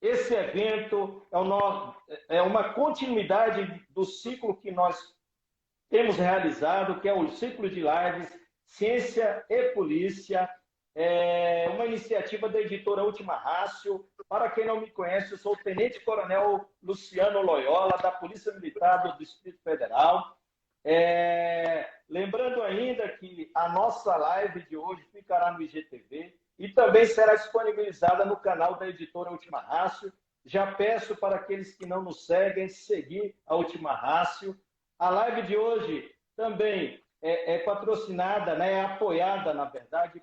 Esse evento é uma continuidade do ciclo que nós temos realizado, que é o ciclo de lives Ciência e Polícia, uma iniciativa da editora Última Rácio. Para quem não me conhece, eu sou o Tenente Coronel Luciano Loyola, da Polícia Militar do Distrito Federal. Lembrando ainda que a nossa live de hoje ficará no IGTV e também será disponibilizada no canal da editora Última Rácio. Já peço para aqueles que não nos seguem seguir a Última Rácio. A live de hoje também é patrocinada, né, é apoiada, na verdade,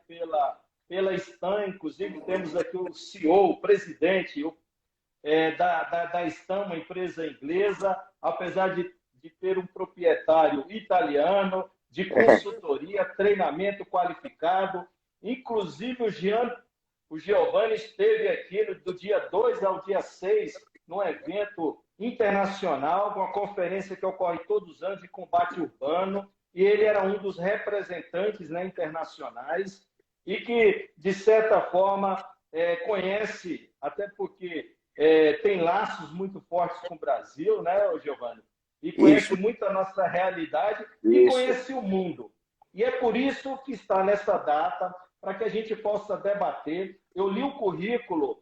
pela Stan. Inclusive, temos aqui o CEO, o presidente da Stan, uma empresa inglesa, apesar de ter um proprietário italiano, de consultoria, treinamento qualificado. Inclusive, o Giovanni esteve aqui do dia 2 ao dia 6, num evento internacional, uma conferência que ocorre todos os anos de combate urbano, e ele era um dos representantes, né, internacionais, e que, de certa forma, conhece, até porque tem laços muito fortes com o Brasil, né, Giovanni? E conhece muito a nossa realidade e conhece o mundo. E é por isso que está nessa data, para que a gente possa debater. Eu li o currículo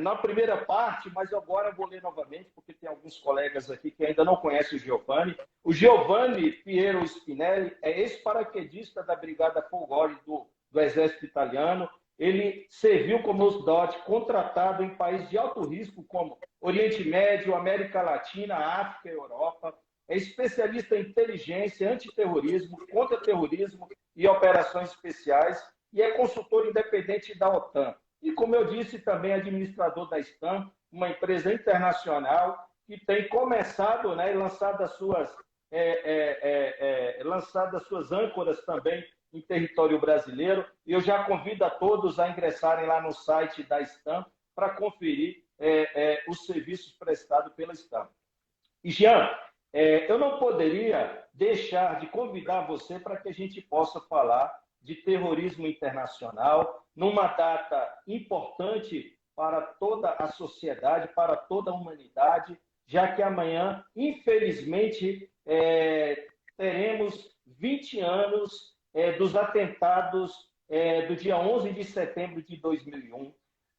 na primeira parte, mas agora vou ler novamente, porque tem alguns colegas aqui que ainda não conhecem o Giovanni. O Giovanni Piero Spinelli é ex-paraquedista da Brigada Folgore do Exército Italiano. Ele serviu como OSDOT contratado em países de alto risco, como Oriente Médio, América Latina, África e Europa. É especialista em inteligência, antiterrorismo, contra-terrorismo e operações especiais, e é consultor independente da OTAN. E, como eu disse, também administrador da Stan, uma empresa internacional que tem começado, né, e lançado as suas âncoras também em território brasileiro. E eu já convido a todos a ingressarem lá no site da Stan para conferir os serviços prestados pela Stan. E, Jean, eu não poderia deixar de convidar você para que a gente possa falar de terrorismo internacional numa data importante para toda a sociedade, para toda a humanidade, já que amanhã, infelizmente, teremos 20 anos dos atentados do dia 11 de setembro de 2001.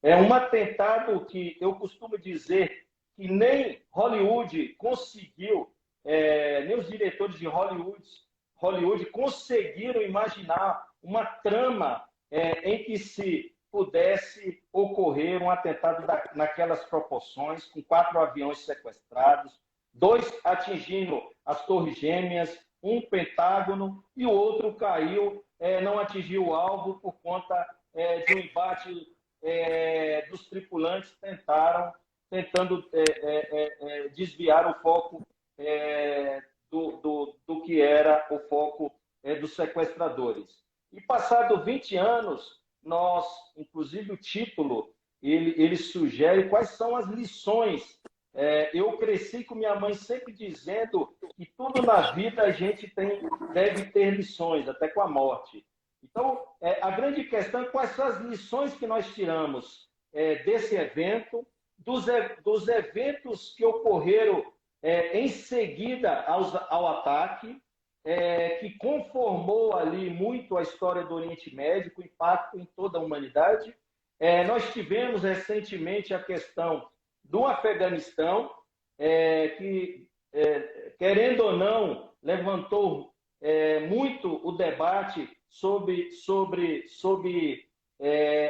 É um atentado que eu costumo dizer que nem Hollywood conseguiu, nem os diretores de Hollywood conseguiram imaginar uma trama em que se pudesse ocorrer um atentado naquelas proporções, com 4 aviões sequestrados, 2 atingindo as Torres Gêmeas, um Pentágono, e o outro caiu, não atingiu o alvo por conta de um embate dos tripulantes tentando desviar o foco do que era o foco dos sequestradores. E passado 20 anos, inclusive o título, ele sugere quais são as lições. Eu cresci com minha mãe sempre dizendo que tudo na vida a gente deve ter lições, até com a morte. Então, a grande questão é quais são as lições que nós tiramos desse evento, dos eventos que ocorreram em seguida ao ataque, que conformou ali muito a história do Oriente Médio, o impacto em toda a humanidade. Nós tivemos recentemente a questão do Afeganistão, que, querendo ou não, levantou muito o debate sobre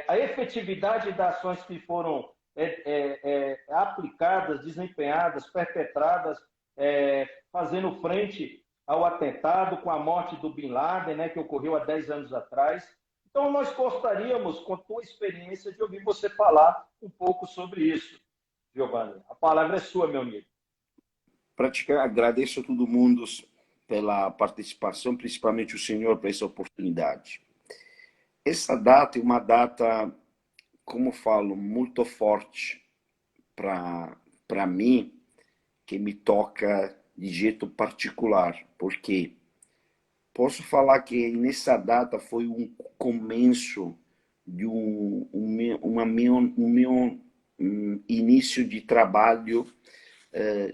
a efetividade das ações que foram aplicadas, desempenhadas, perpetradas, fazendo frente ao atentado com a morte do Bin Laden, né, que ocorreu há 10 anos atrás. Então, nós gostaríamos, com a tua experiência, de ouvir você falar um pouco sobre isso, Giovanni. A palavra é sua, meu amigo. Praticamente, agradeço a todo mundo pela participação, principalmente o senhor, por essa oportunidade. Essa data é uma data, como falo, muito forte para mim, que me toca de jeito particular, porque posso falar que nessa data foi um começo de início de trabalho,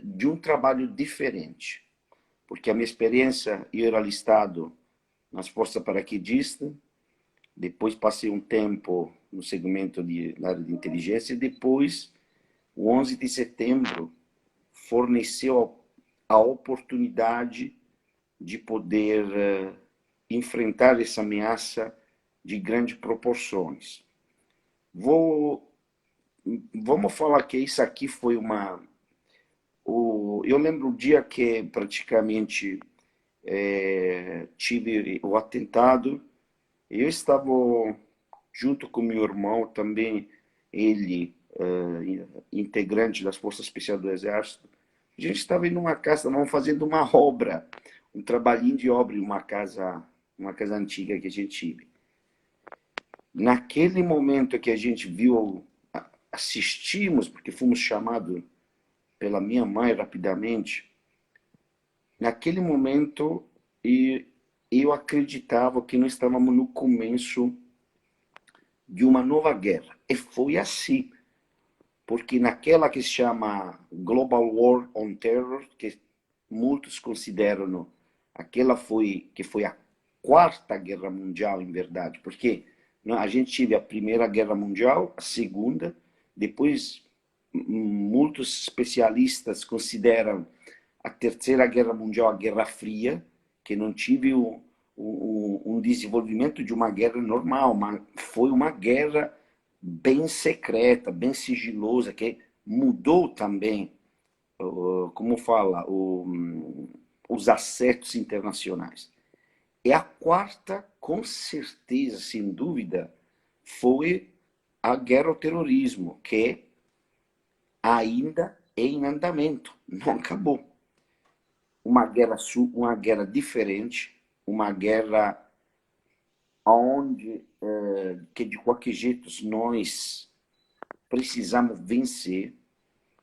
de um trabalho diferente. Porque a minha experiência, eu era alistado nas forças paraquedistas, depois passei um tempo no segmento na área de inteligência, e depois, o 11 de setembro, forneceu a oportunidade de poder enfrentar essa ameaça de grandes proporções. Vamos falar que isso aqui foi eu lembro o dia que praticamente tive o atentado. Eu estava junto com meu irmão, também ele, integrante das Forças Especiais do Exército. A gente estava em uma casa, estávamos fazendo uma obra, um trabalhinho de obra em uma casa antiga que a gente tinha. Naquele momento que a gente viu, assistimos, porque fomos chamados pela minha mãe rapidamente, naquele momento eu acreditava que nós estávamos no começo de uma nova guerra. E foi assim, porque naquela que se chama Global War on Terror, que muitos consideram aquela que foi a quarta guerra mundial, em verdade, porque a gente teve a Primeira Guerra Mundial, a Segunda, depois muitos especialistas consideram a Terceira Guerra Mundial a Guerra Fria, que não tive um desenvolvimento de uma guerra normal, mas foi uma guerra bem secreta, bem sigilosa, que mudou também, como fala, os acertos internacionais. E a quarta, com certeza, sem dúvida, foi a guerra ao terrorismo, que ainda é em andamento, não acabou. Uma guerra diferente, uma guerra onde, que de qualquer jeito nós precisamos vencer,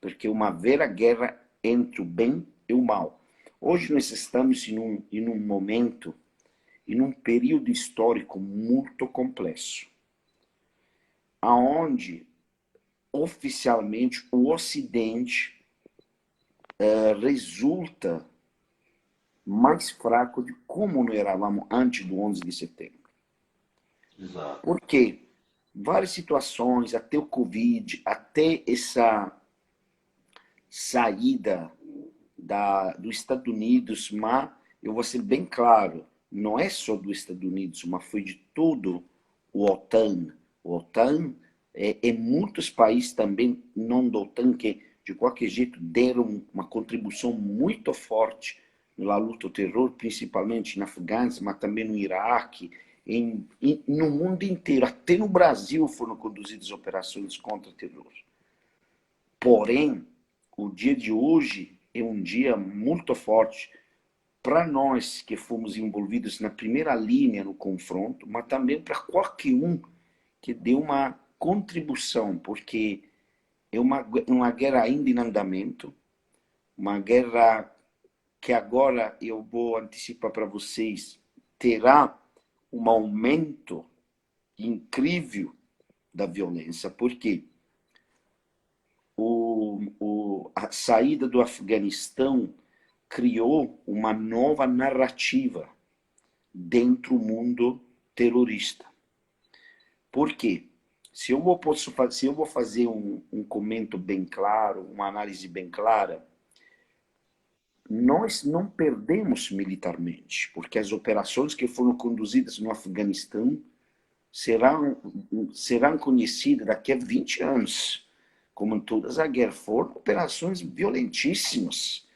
porque uma vera guerra entre o bem e o mal. Hoje nós estamos em um momento, em um período histórico muito complexo, aonde oficialmente o Ocidente resulta mais fraco de como nós éramos antes do 11 de setembro. Exato. Porque várias situações, até o Covid, até essa saída dos Estados Unidos, mas eu vou ser bem claro, não é só dos Estados Unidos, mas foi de todo o OTAN. O OTAN muitos países também não da OTAN que de qualquer jeito deram uma contribuição muito forte na luta ao terror, principalmente na Afeganistão, mas também no Iraque, no mundo inteiro, até no Brasil foram conduzidas operações contra o terror. Porém, o dia de hoje é um dia muito forte para nós que fomos envolvidos na primeira linha no confronto, mas também para qualquer um que deu uma contribuição, porque é uma guerra ainda em andamento, uma guerra que agora eu vou antecipar para vocês, terá um aumento incrível da violência, porque a saída do Afeganistão criou uma nova narrativa dentro do mundo terrorista. Por quê? Se eu vou fazer um comento bem claro, uma análise bem clara, nós não perdemos militarmente, porque as operações que foram conduzidas no Afeganistão serão conhecidas daqui a 20 anos, como em todas as guerras. Foram operações violentíssimas,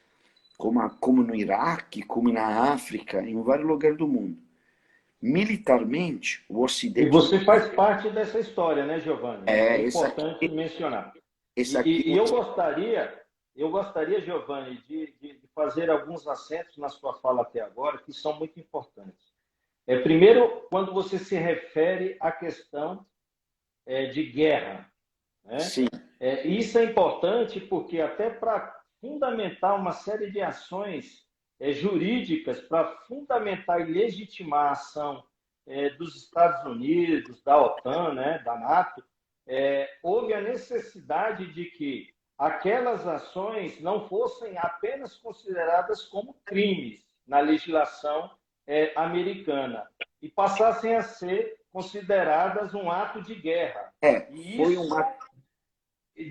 como no Iraque, como na África, em vários lugares do mundo. Militarmente, o Ocidente... E você faz parte dessa história, né, Giovanni? É importante mencionar. E eu gostaria, Giovanni, de fazer alguns acentos na sua fala até agora, que são muito importantes. Primeiro, quando você se refere à questão de guerra. Né? Sim. Isso é importante porque até para fundamentar uma série de ações jurídicas, para fundamentar e legitimar a ação dos Estados Unidos, da OTAN, né, da NATO, houve a necessidade de que aquelas ações não fossem apenas consideradas como crimes na legislação americana e passassem a ser consideradas um ato de guerra. E Foi isso uma...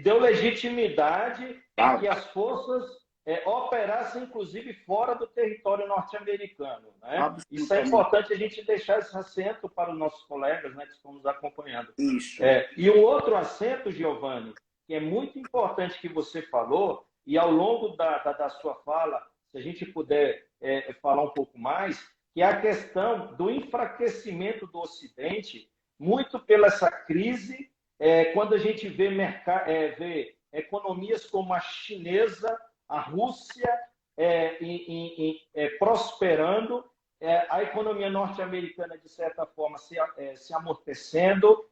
deu legitimidade a que as forças operassem, inclusive, fora do território norte-americano. Né? Isso é importante a gente deixar esse acento para os nossos colegas, né, que estão nos acompanhando. Isso. E um outro acento, Giovanni, que é muito importante que você falou, e ao longo da sua fala, se a gente puder falar um pouco mais, que é a questão do enfraquecimento do Ocidente, muito pela essa crise, quando a gente vê economias como a chinesa, a Rússia prosperando, a economia norte-americana, de certa forma, se amortecendo,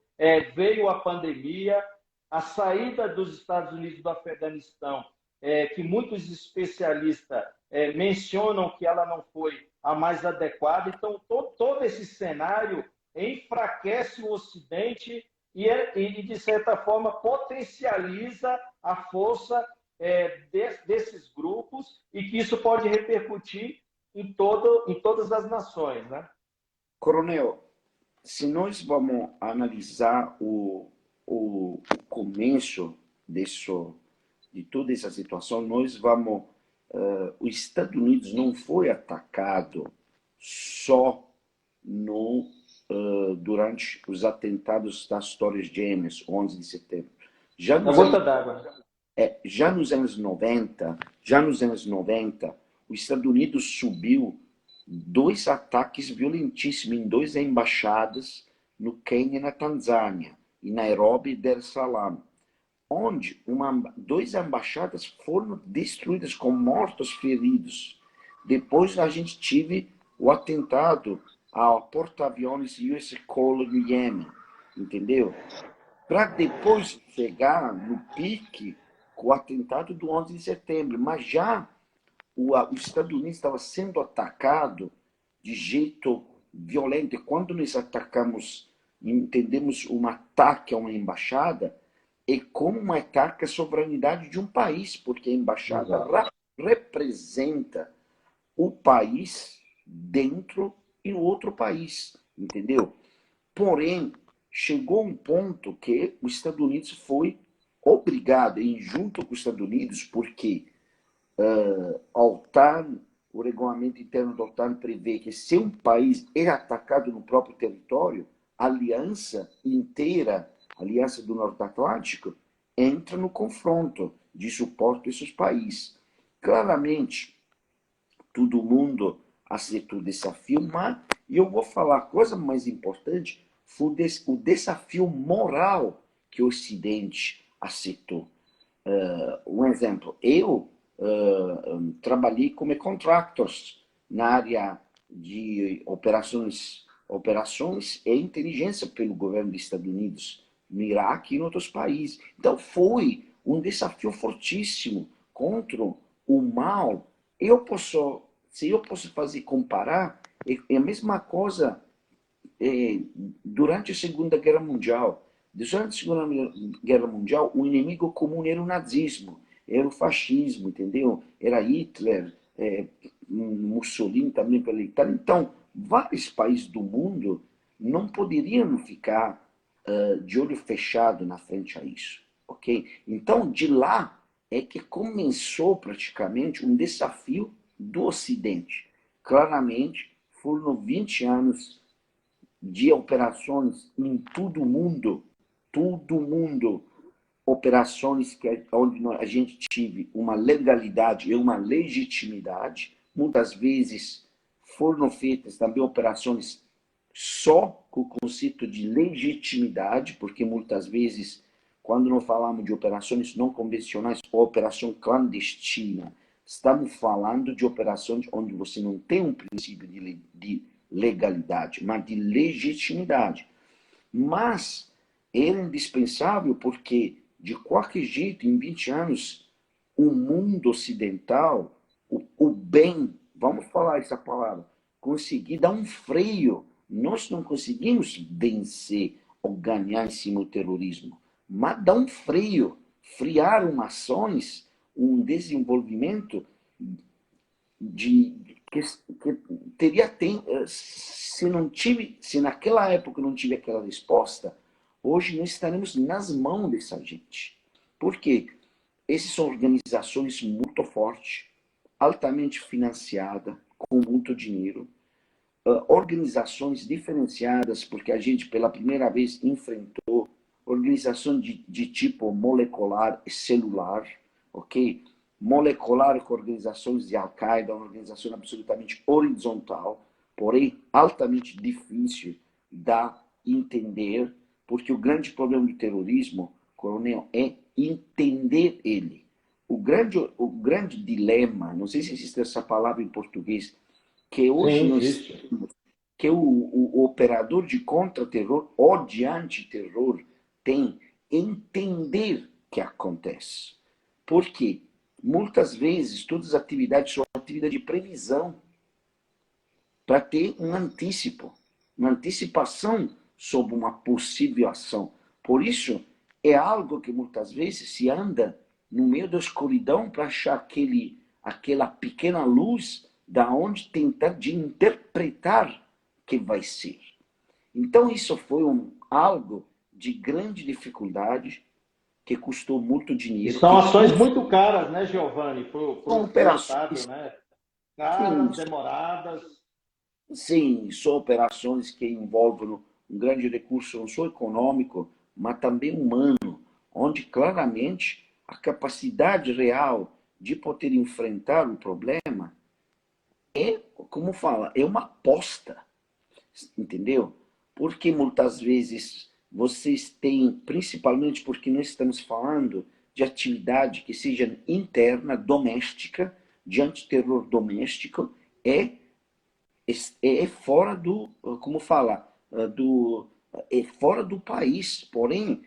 veio a pandemia, a saída dos Estados Unidos do Afeganistão, que muitos especialistas mencionam que ela não foi a mais adequada. Então, todo esse cenário enfraquece o Ocidente e, de certa forma, potencializa a força desses grupos e que isso pode repercutir em todas as nações. Né? Coronel, se nós vamos analisar o começo de toda essa situação, nós vamos... os Estados Unidos não foi atacado só durante os atentados das Torres Gêmeas, 11 de setembro. Já nos anos 90, os Estados Unidos subiu 2 ataques violentíssimos em 2 embaixadas no Quênia e na Tanzânia, em Nairobi e Dar es Salaam, onde 2 embaixadas foram destruídas com mortos feridos. Depois a gente teve o atentado ao porta-aviões US Cole no Iêmen, entendeu? Para depois chegar no pique com o atentado do 11 de setembro. Mas já os Estados Unidos estava sendo atacado de jeito violento. Quando nós atacamos, entendemos um ataque a uma embaixada, é como um ataque à soberanidade de um país, porque a embaixada representa o país dentro e o outro país, entendeu? Porém, chegou um ponto que os Estados Unidos foi obrigado, e junto com os Estados Unidos, porque a OTAN, o regulamento interno da OTAN prevê que se um país é atacado no próprio território, a aliança inteira, a Aliança do Norte Atlântico, entra no confronto de suporte a esses países. Claramente, todo mundo aceitou o desafio, mas eu vou falar a coisa mais importante, foi o desafio moral que o Ocidente aceitou. Um exemplo, eu trabalhei como contractors na área de operações e inteligência pelo governo dos Estados Unidos, no Iraque e em outros países. Então foi um desafio fortíssimo contra o mal. Se eu posso comparar, é a mesma coisa durante a Segunda Guerra Mundial. Durante a Segunda Guerra Mundial, o inimigo comum era o nazismo, era o fascismo, entendeu? Era Hitler, Mussolini também pela Itália. Então, vários países do mundo não poderiam ficar de olho fechado na frente a isso, ok? Então, de lá é que começou praticamente um desafio do Ocidente. Claramente, foram 20 anos de operações em todo o mundo, operações onde a gente tive uma legalidade e uma legitimidade. Muitas vezes foram feitas também operações só com o conceito de legitimidade, porque muitas vezes, quando nós falamos de operações não convencionais ou operação clandestina, estamos falando de operações onde você não tem um princípio de legalidade, mas de legitimidade. Mas era indispensável porque, de qualquer jeito, em 20 anos, o mundo ocidental, o bem, vamos falar essa palavra, conseguir dar um freio. Nós não conseguimos vencer ou ganhar em cima do terrorismo. mas dá um freio, friar umas ações, um desenvolvimento que teria se naquela época não tive aquela resposta, hoje nós estaremos nas mãos dessa gente. Por quê? Essas são organizações muito fortes, altamente financiadas, com muito dinheiro, organizações diferenciadas, porque a gente pela primeira vez enfrentou organização de tipo molecular e celular, ok? Molecular com organizações de Al-Qaeda, uma organização absolutamente horizontal, porém altamente difícil de entender, porque o grande problema do terrorismo, coronel, é entender ele. O grande dilema, não sei se existe essa palavra em português, que hoje Sim, nós existe. que o operador de contra-terror ou de antiterror tem entender o que acontece. Porque muitas vezes todas as atividades são atividades de previsão para ter um antecipo, uma antecipação sobre uma possível ação. Por isso, é algo que muitas vezes se anda no meio da escuridão para achar aquela pequena luz da onde tentar de interpretar que vai ser. Então, isso foi algo de grande dificuldade, que custou muito E dinheiro, são que ações muito caras, né, Giovanni, para são o Estado, operações, né? sim, Caras, demoradas. sim, são operações que envolvem um grande recurso, não só econômico, mas também humano, onde claramente a capacidade real de poder enfrentar o problema é, como fala, é uma aposta, entendeu? Porque muitas vezes vocês têm, principalmente porque nós estamos falando de atividade que seja interna, doméstica, de antiterror doméstico, é fora do, como fala, é fora do país, porém,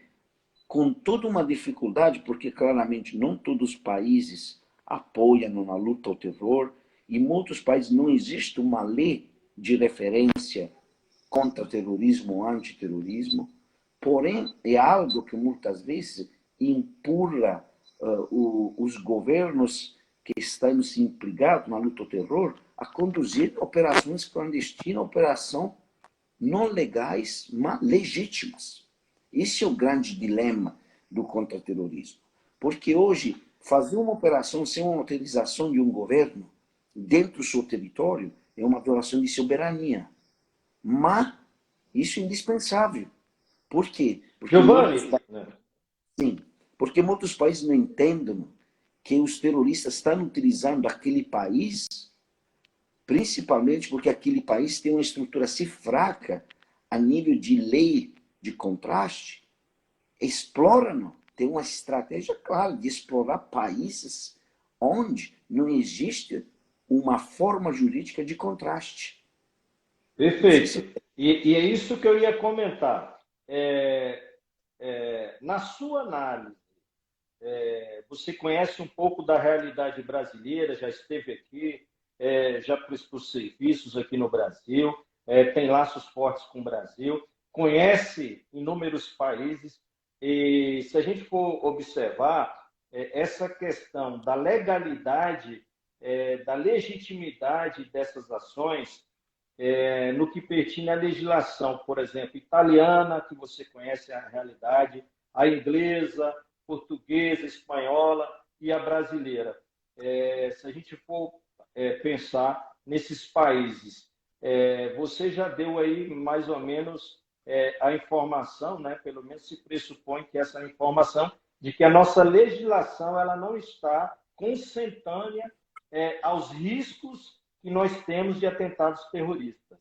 com toda uma dificuldade, porque claramente não todos os países apoiam na luta ao terror, e em muitos países não existe uma lei de referência contra terrorismo ou antiterrorismo, porém é algo que muitas vezes empurra os governos que estão se implicados na luta ao terror a conduzir operações clandestinas, operações não legais, mas legítimas. Esse é o grande dilema do contra-terrorismo. Porque hoje, fazer uma operação sem uma autorização de um governo dentro do seu território é uma violação de soberania. Mas isso é indispensável. Por quê? Giovanni, Sim, porque muitos países não entendem que os terroristas estão utilizando aquele país, principalmente porque aquele país tem uma estrutura assim fraca a nível de lei de contraste, exploram, tem uma estratégia clara de explorar países onde não existe uma forma jurídica de contraste. Não sei perfeito. se... E é isso que eu ia comentar. Na sua análise, você conhece um pouco da realidade brasileira, já esteve aqui, já prestou serviços aqui no Brasil, tem laços fortes com o Brasil, conhece inúmeros países, e se a gente for observar, essa questão da legalidade, da legitimidade dessas ações, no que pertine à legislação, por exemplo, italiana, que você conhece a realidade, a inglesa, portuguesa, espanhola e a brasileira. Se a gente for pensar nesses países, você já deu aí mais ou menos a informação, né? Pelo menos se pressupõe que essa informação de que a nossa legislação ela não está consentânea aos riscos que nós temos de atentados terroristas.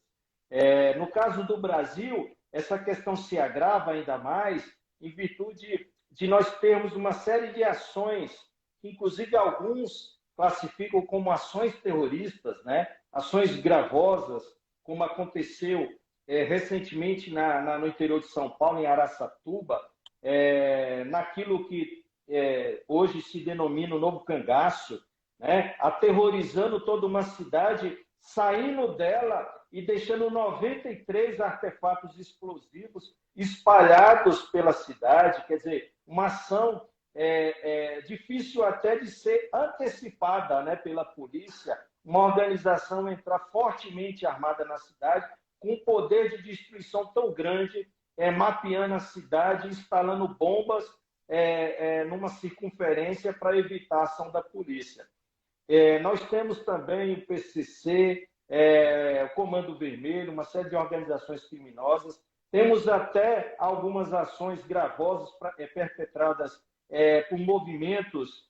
No caso do Brasil, essa questão se agrava ainda mais em virtude de nós termos uma série de ações, que inclusive alguns classificam como ações terroristas, né? Ações gravosas, como aconteceu recentemente no interior de São Paulo, em Araçatuba, naquilo que hoje se denomina o Novo Cangaço, né? Aterrorizando toda uma cidade, saindo dela e deixando 93 artefatos explosivos espalhados pela cidade. Quer dizer, uma ação difícil até de ser antecipada, né, pela polícia, uma organização entrar fortemente armada na cidade, com um poder de destruição tão grande, mapeando a cidade, instalando bombas numa circunferência para evitar a ação da polícia. Nós temos também o PCC, o Comando Vermelho, uma série de organizações criminosas. Temos até algumas ações gravosas perpetradas por movimentos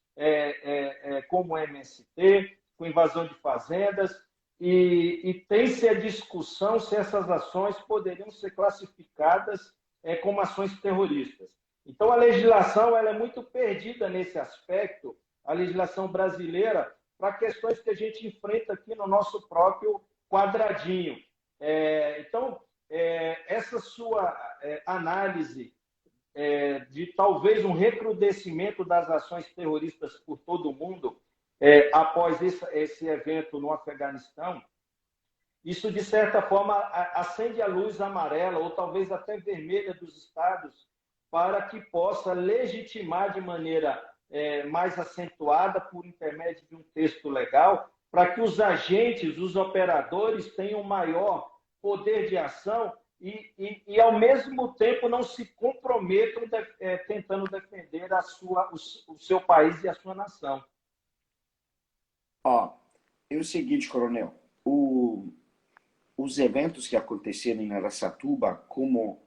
como o MST, com invasão de fazendas, e tem-se a discussão se essas ações poderiam ser classificadas como ações terroristas. Então, a legislação ela é muito perdida nesse aspecto, a legislação brasileira, para questões que a gente enfrenta aqui no nosso próprio quadradinho. Então, essa sua análise de talvez um recrudescimento das ações terroristas por todo o mundo após esse evento no Afeganistão, isso, de certa forma, acende a luz amarela ou talvez até vermelha dos estados para que possa legitimar de maneira mais acentuada, por intermédio de um texto legal, para que os agentes, os operadores tenham maior poder de ação e ao mesmo tempo, não se comprometam tentando defender o seu país e a sua nação. É o seguinte, coronel, os eventos que aconteceram em Araçatuba, como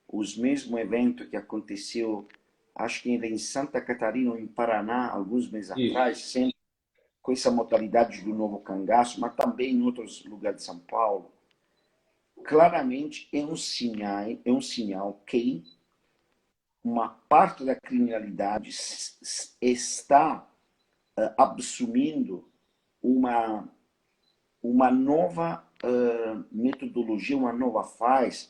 os mesmos eventos que aconteceu, acho que em Santa Catarina ou em Paraná, alguns meses atrás, sempre com essa modalidade do novo cangaço, mas também em outros lugares de São Paulo, claramente é um sinal que uma parte da criminalidade está assumindo uma nova metodologia, uma nova fase,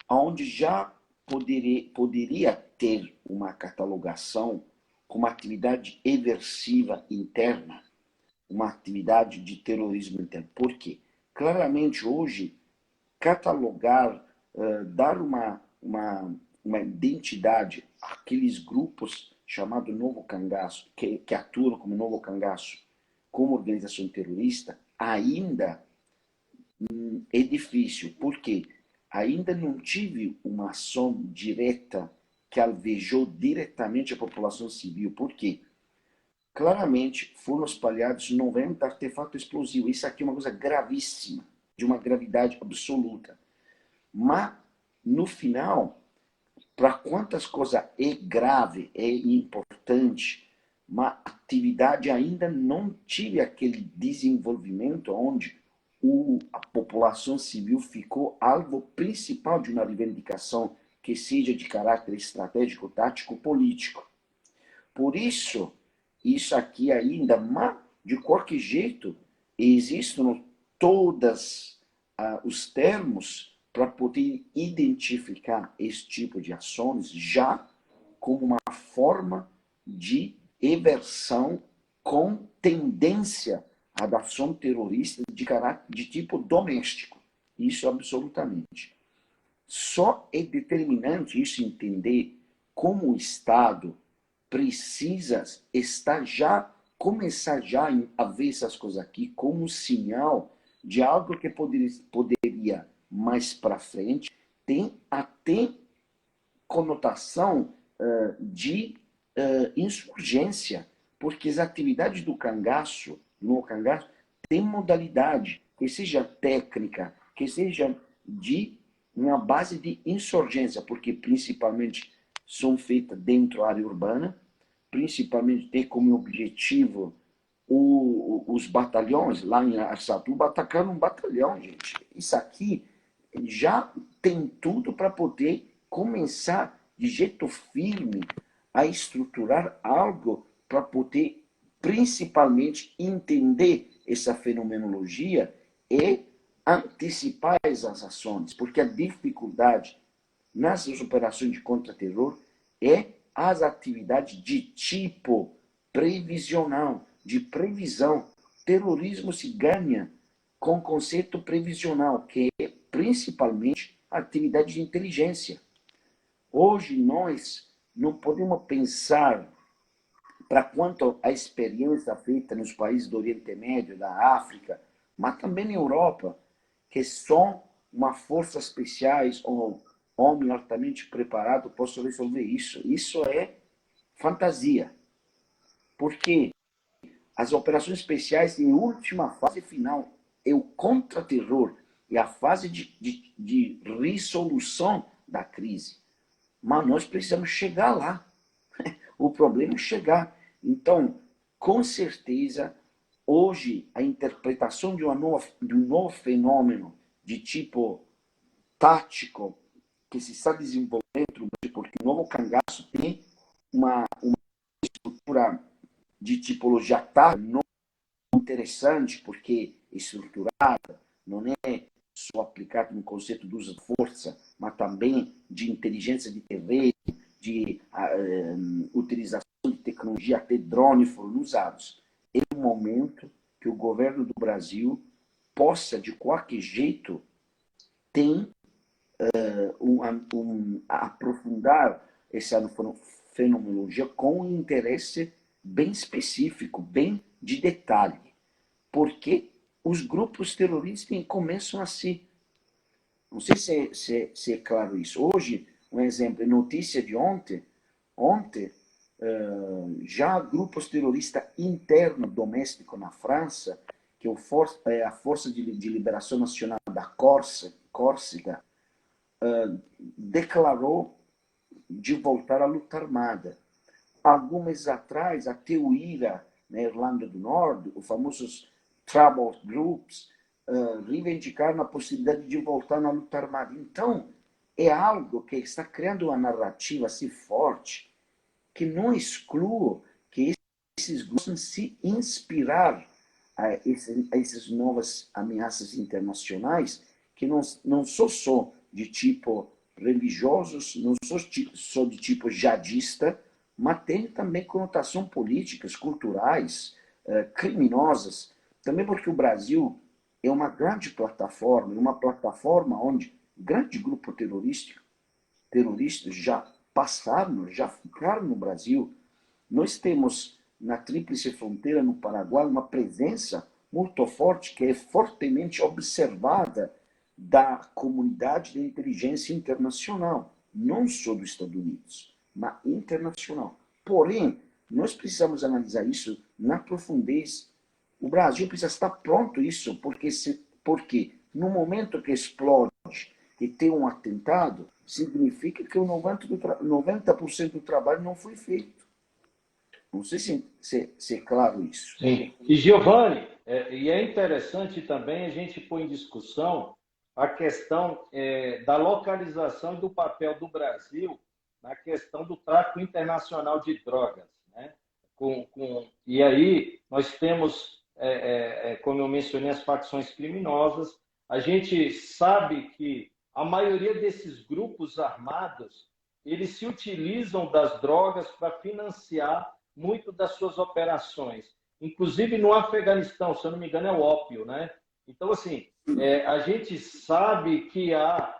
onde já poderia ter uma catalogação como atividade aversiva interna, uma atividade de terrorismo interno. Por quê? Claramente, hoje, catalogar, dar uma identidade àqueles grupos chamados Novo Cangaço, que atuam como Novo Cangaço, como organização terrorista, ainda é difícil. Por quê? Ainda não tive uma ação direta que alvejou diretamente a população civil. Por quê? Claramente foram espalhados 90 artefatos explosivos. Isso aqui é uma coisa gravíssima, de uma gravidade absoluta. Mas, no final, para quantas coisas é grave, é importante, mas a atividade ainda não tive aquele desenvolvimento onde a população civil ficou alvo principal de uma reivindicação que seja de caráter estratégico, tático, político. Por isso aqui ainda, mas de qualquer jeito, existem todos os termos para poder identificar esse tipo de ações já como uma forma de eversão com tendência à ação terrorista de caráter de tipo doméstico. Isso absolutamente. Só é determinante isso entender como o Estado precisa começar já a ver essas coisas aqui como um sinal de algo que poderia mais para frente tem até conotação de insurgência, porque as atividades do cangaço, no cangaço, tem modalidade, que seja técnica, que seja de uma base de insurgência, porque principalmente são feitas dentro da área urbana, principalmente tem como objetivo os batalhões, lá em Araçatuba, atacando um batalhão, gente. Isso aqui já tem tudo para poder começar de jeito firme a estruturar algo para poder, principalmente, entender essa fenomenologia e antecipar essas ações, porque a dificuldade nessas operações de contra-terror é as atividades de tipo previsional, de previsão. Terrorismo se ganha com conceito previsional, que é principalmente a atividade de inteligência. Hoje nós não podemos pensar para quanto a experiência feita nos países do Oriente Médio, da África, mas também na Europa, que só uma força especiais ou homem altamente preparado possa resolver isso. Isso é fantasia. Porque as operações especiais, em última fase final, é o contra-terror, é a fase de resolução da crise. Mas nós precisamos chegar lá. O problema é chegar. Então, com certeza, hoje, a interpretação de um novo fenômeno de tipo tático que se está desenvolvendo, porque o novo cangaço tem uma estrutura de tipologia tática interessante, porque é estruturada, não é só aplicado no conceito do uso de força, mas também de inteligência de terreno, de utilização de tecnologia, até drone foram usados. É um momento que o governo do Brasil possa, de qualquer jeito, aprofundar essa fenomenologia com um interesse bem específico, bem de detalhe. Porque os grupos terroristas começam a se... Não sei se é claro isso. Hoje, um exemplo, notícia de ontem, já grupos terroristas internos domésticos na França, que a Força de Liberação Nacional da Córcega declarou de voltar à luta armada. Alguns meses atrás, até o IRA, na Irlanda do Norte, os famosos Trouble Groups, reivindicaram a possibilidade de voltar na luta armada. Então, é algo que está criando uma narrativa assim forte, que não exclua que esses grupos possam se inspirar a essas novas ameaças internacionais, que não são só de tipo religiosos, não são só de tipo jihadista, mas tem também conotações políticas, culturais, criminosas. Também porque o Brasil é uma grande plataforma, uma plataforma onde grande grupo terroristas já passaram, já ficaram no Brasil. Nós temos na Tríplice Fronteira, no Paraguai, uma presença muito forte, que é fortemente observada da comunidade de inteligência internacional, não só dos Estados Unidos, mas internacional. Porém, nós precisamos analisar isso na profundez. O Brasil precisa estar pronto isso, porque no momento que explode, que tem um atentado, significa que o 90% do trabalho não foi feito. Não sei se é claro isso. Sim. E, Giovanni, e é interessante também a gente pôr em discussão a questão da localização e do papel do Brasil na questão do tráfico internacional de drogas, né? E aí nós temos, como eu mencionei, as facções criminosas. A gente sabe que a maioria desses grupos armados, eles se utilizam das drogas para financiar muito das suas operações. Inclusive no Afeganistão, se eu não me engano, é o ópio, né? Então, assim, a gente sabe que há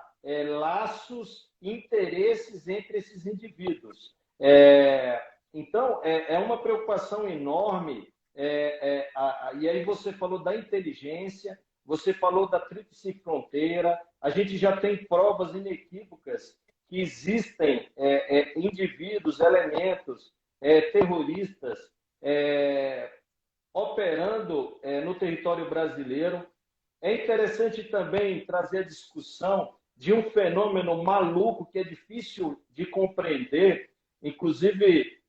laços, interesses entre esses indivíduos. Então, é uma preocupação enorme. E aí você falou da inteligência, você falou da Tríplice Fronteira, a gente já tem provas inequívocas que existem indivíduos, elementos terroristas operando no território brasileiro. É interessante também trazer a discussão de um fenômeno maluco que é difícil de compreender, inclusive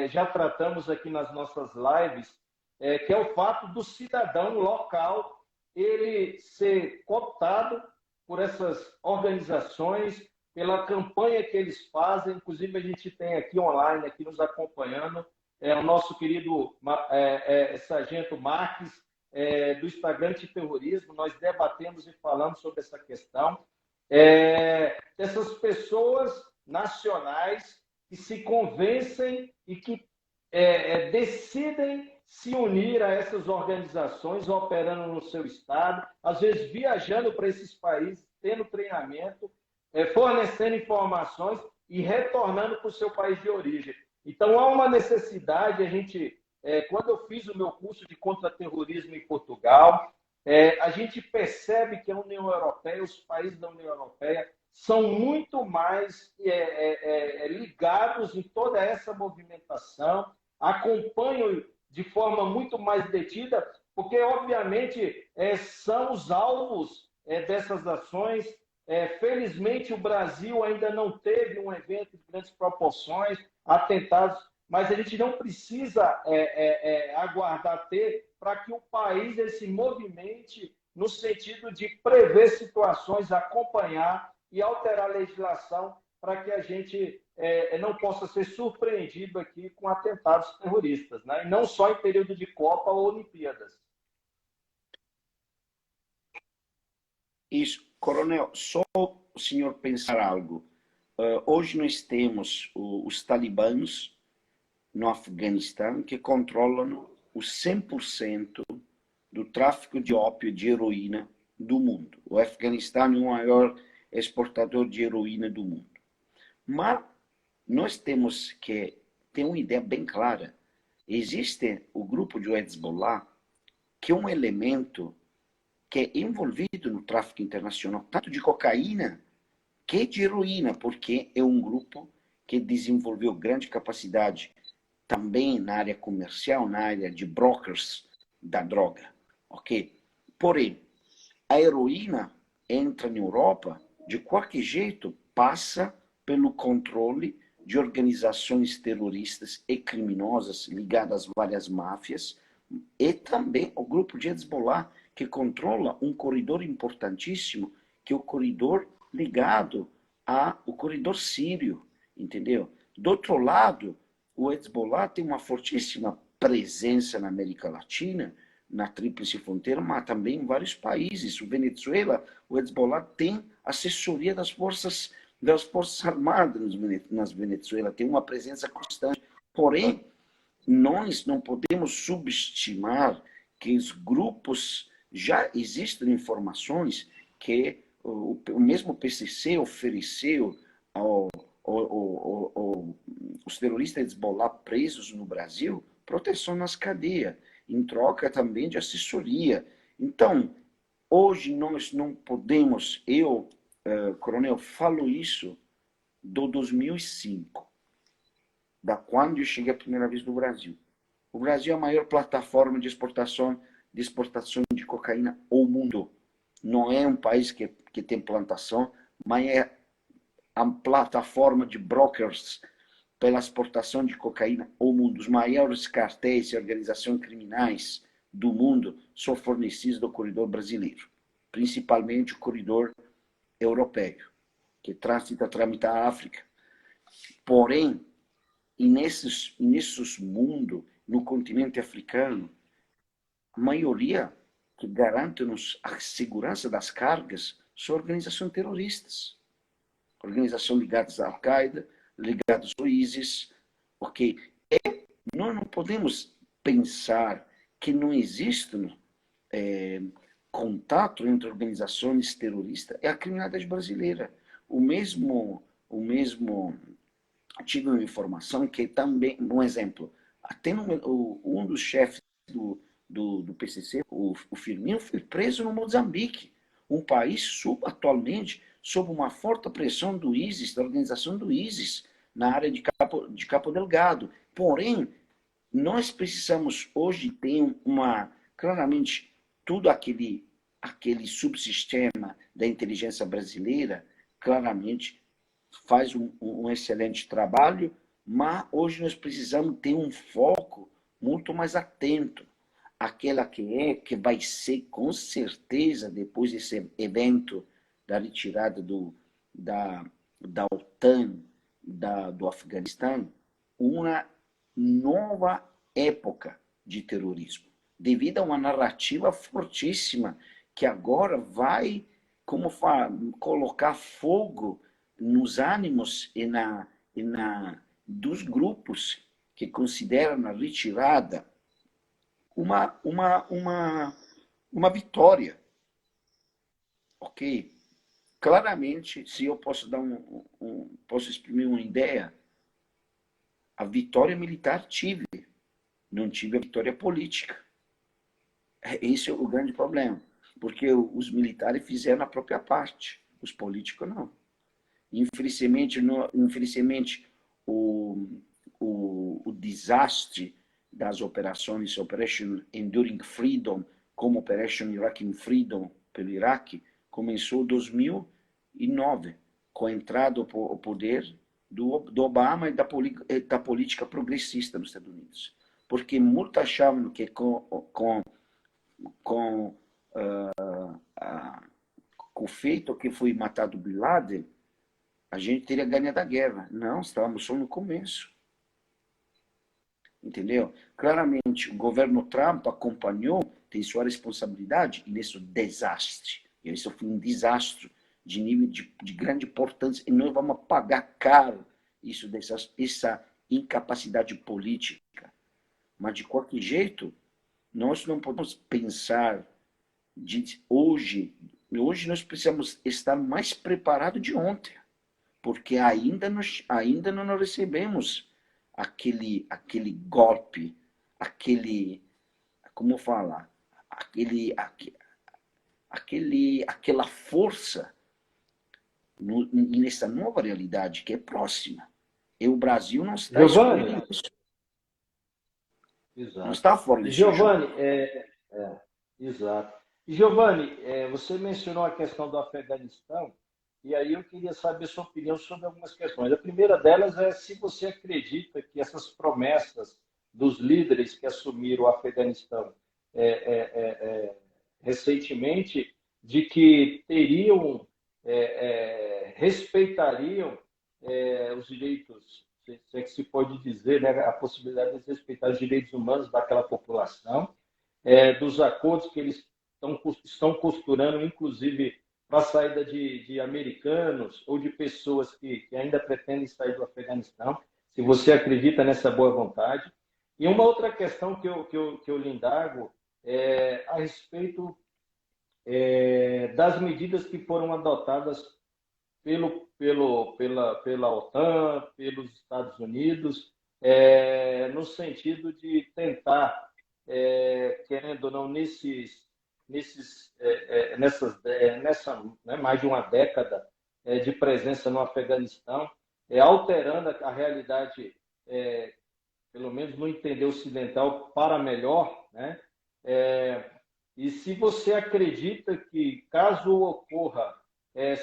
já tratamos aqui nas nossas lives, que é o fato do cidadão local ele ser cooptado por essas organizações, pela campanha que eles fazem. Inclusive, a gente tem aqui online, aqui nos acompanhando, o nosso querido Sargento Marques, do Instagram de Terrorismo. Nós debatemos e falamos sobre essa questão. Essas pessoas nacionais que se convencem e que decidem se unir a essas organizações operando no seu estado, às vezes viajando para esses países, tendo treinamento, fornecendo informações e retornando para o seu país de origem. Então, há uma necessidade, a gente, quando eu fiz o meu curso de contra-terrorismo em Portugal, a gente percebe que a União Europeia, os países da União Europeia, são muito mais ligados em toda essa movimentação, acompanham de forma muito mais detida, porque, obviamente, são os alvos dessas ações. Felizmente, o Brasil ainda não teve um evento de grandes proporções, atentados, mas a gente não precisa aguardar ter para que o país ele se movimente no sentido de prever situações, acompanhar e alterar a legislação para que a gente não possa ser surpreendido aqui com atentados terroristas, né? E não só em período de Copa ou Olimpíadas. Isso, Coronel, só o senhor pensar algo. Hoje nós temos os talibãs no Afeganistão que controlam o 100% do tráfico de ópio e de heroína do mundo. O Afeganistão é o maior exportador de heroína do mundo. Mas nós temos que ter uma ideia bem clara. Existe o grupo de Hezbollah, que é um elemento que é envolvido no tráfico internacional, tanto de cocaína que de heroína, porque é um grupo que desenvolveu grande capacidade também na área comercial, na área de brokers da droga. Ok? Porém, a heroína entra na Europa, de qualquer jeito, passa pelo controle de organizações terroristas e criminosas ligadas a várias máfias, e também o grupo de Hezbollah, que controla um corredor importantíssimo, que é o corredor ligado ao corredor sírio, entendeu? Do outro lado, o Hezbollah tem uma fortíssima presença na América Latina, na Tríplice Fronteira, mas também em vários países. O Venezuela, o Hezbollah tem assessoria das forças armadas nas Venezuela, tem uma presença constante. Porém, nós não podemos subestimar que os grupos, já existem informações que o mesmo PCC ofereceu os terroristas Hezbollah presos no Brasil proteção nas cadeias, em troca também de assessoria. Então, hoje nós não podemos, Coronel, falo isso do 2005, da quando eu cheguei a primeira vez no Brasil. O Brasil é a maior plataforma de exportação de cocaína ao mundo. Não é um país que tem plantação, mas é a plataforma de brokers pela exportação de cocaína ao mundo. Os maiores cartéis e organizações criminais do mundo são fornecidos do corredor brasileiro, principalmente o corredor europeu, que tramita a África. Porém, e nesses mundos, no continente africano, a maioria que garante-nos a segurança das cargas são organizações terroristas. Organizações ligadas à Al-Qaeda, ligadas ao ISIS. Ok? Nós não podemos pensar que não existe contato entre organizações terroristas e a criminalidade brasileira. O mesmo tive uma informação que também, um exemplo, até um dos chefes do PCC, o Firmino, foi preso no Moçambique, um país atualmente sob uma forte pressão do ISIS, da organização do ISIS, na área de Cabo Delgado. Porém, nós precisamos hoje ter claramente, tudo aquele subsistema da inteligência brasileira, claramente, faz um excelente trabalho, mas hoje nós precisamos ter um foco muito mais atento àquela que vai ser, com certeza, depois desse evento da retirada da OTAN do Afeganistão, uma nova época de terrorismo, devido a uma narrativa fortíssima que agora vai colocar fogo nos ânimos dos grupos que consideram a retirada uma vitória. Ok? Claramente, se eu posso dar posso exprimir uma ideia, a vitória militar tive, não tive a vitória política. Esse é o grande problema, porque os militares fizeram a própria parte, os políticos não. Infelizmente, o desastre das operações, Operation Enduring Freedom, como Operation Iraqi Freedom pelo Iraque, começou em 2009, com a entrada ao poder do Obama e da política progressista nos Estados Unidos. Porque muitos achavam que com o feito que foi matado Bin Laden, a gente teria ganhado a guerra. Não, estávamos só no começo. Entendeu? Claramente, o governo Trump acompanhou, tem sua responsabilidade nesse desastre. E isso foi um desastre de nível de grande importância. E nós vamos pagar caro essa incapacidade política. Mas, de qualquer jeito, nós não podemos pensar hoje. Hoje nós precisamos estar mais preparados de ontem. Porque ainda não recebemos aquele golpe, como falar, aquela força nessa nova realidade que é próxima. E o Brasil não está Giovanni, isso. exato. Não está fora disso. Giovanni, exato. Giovanni, você mencionou a questão do Afeganistão, e aí eu queria saber sua opinião sobre algumas questões. A primeira delas é se você acredita que essas promessas dos líderes que assumiram o Afeganistão recentemente, de que teriam, respeitariam os direitos, se é que se pode dizer, né, a possibilidade de respeitar os direitos humanos daquela população, dos acordos que eles estão costurando, inclusive para a saída de americanos ou de pessoas que ainda pretendem sair do Afeganistão, se você acredita nessa boa vontade. E uma outra questão que eu lhe indago é a respeito das medidas que foram adotadas pela OTAN, pelos Estados Unidos, no sentido de tentar, querendo ou não, nessa mais de uma década de presença no Afeganistão, alterando a realidade, pelo menos no entender ocidental, para melhor, né? E se você acredita que, caso ocorra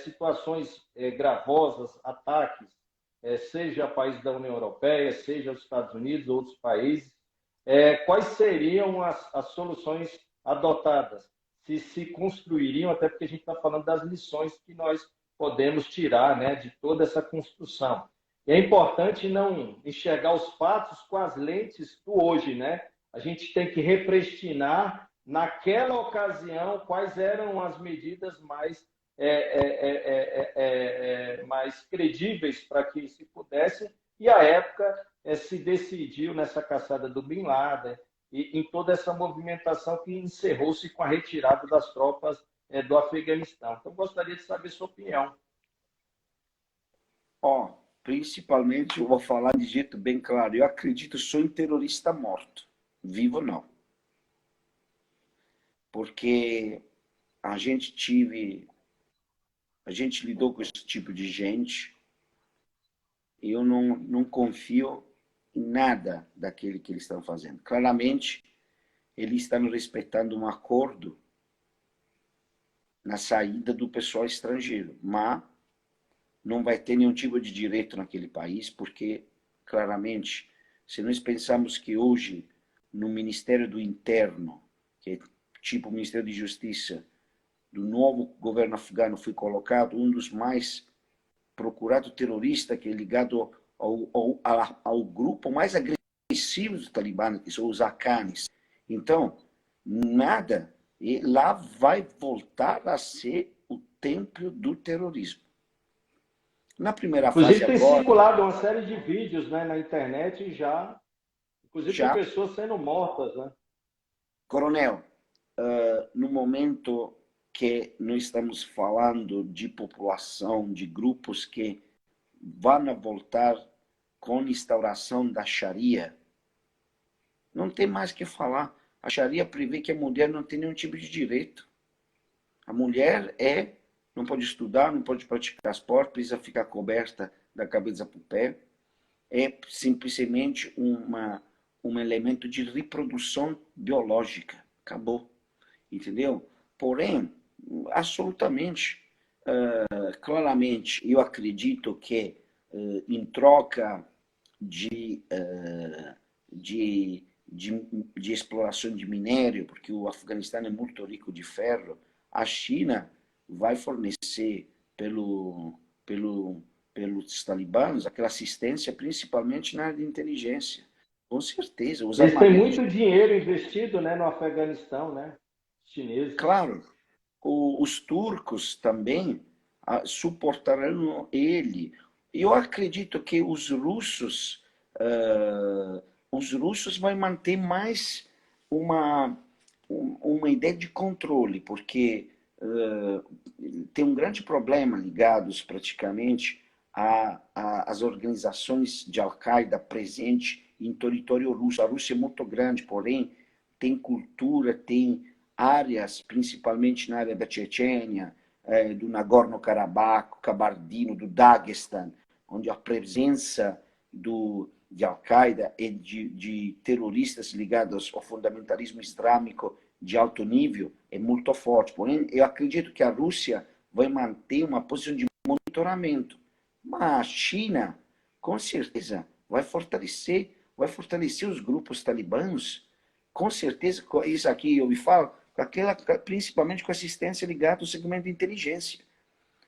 situações gravosas, ataques, seja país da União Europeia, seja os Estados Unidos, outros países, quais seriam as soluções adotadas? Se construiriam, até porque a gente está falando das lições que nós podemos tirar, né, de toda essa construção. E é importante não enxergar os fatos com as lentes do hoje, né? A gente tem que repristinar, naquela ocasião, quais eram as medidas mais credíveis para que se pudesse, e à época se decidiu nessa caçada do Bin Laden e em toda essa movimentação que encerrou-se com a retirada das tropas do Afeganistão. Então, gostaria de saber sua opinião. Principalmente, eu vou falar de jeito bem claro, eu acredito só em terrorista morto, vivo não. Porque a gente lidou com esse tipo de gente e eu não confio em nada daquele que eles estão fazendo. Claramente, eles estão respeitando um acordo na saída do pessoal estrangeiro, mas não vai ter nenhum tipo de direito naquele país, porque, claramente, se nós pensamos que hoje, no Ministério do Interno, que é tipo o Ministério de Justiça, do novo governo afegano foi colocado um dos mais procurados terroristas, que é ligado ao grupo mais agressivo do Talibã, que são os Haqqanis. Então, nada, e lá vai voltar a ser o templo do terrorismo. Na primeira inclusive, fase tem agora... circulado uma série de vídeos, né, na internet inclusive com pessoas sendo mortas, né? Coronel, no momento que nós estamos falando de população, de grupos que vão voltar com a instauração da Sharia, não tem mais o que falar. A Sharia prevê que a mulher não tem nenhum tipo de direito. A mulher não pode estudar, não pode praticar esporte, precisa ficar coberta da cabeça para o pé. É simplesmente um elemento de reprodução biológica. Acabou. Entendeu? Porém, absolutamente, claramente, eu acredito que em troca de, de exploração de minério, porque o Afeganistão é muito rico de ferro, a China vai fornecer pelos talibãs aquela assistência, principalmente na área de inteligência. Com certeza, os Eles têm armamentos. muito dinheiro investido, né, no Afeganistão, né? Os chineses. Claro, os turcos também suportarão ele. Eu acredito que os russos vão manter mais uma ideia de controle, porque tem um grande problema ligados praticamente às organizações de Al-Qaeda presentes em território russo. A Rússia é muito grande, porém tem cultura, tem áreas, principalmente na área da Chechênia, do Nagorno-Karabakh, Kabardino, do Daguestan, onde a presença de Al-Qaeda e de terroristas ligados ao fundamentalismo islâmico de alto nível é muito forte. Porém, eu acredito que a Rússia vai manter uma posição de monitoramento. Mas a China, com certeza, vai fortalecer os grupos talibãs. Com certeza, isso aqui eu me falo, principalmente com assistência ligada ao segmento de inteligência.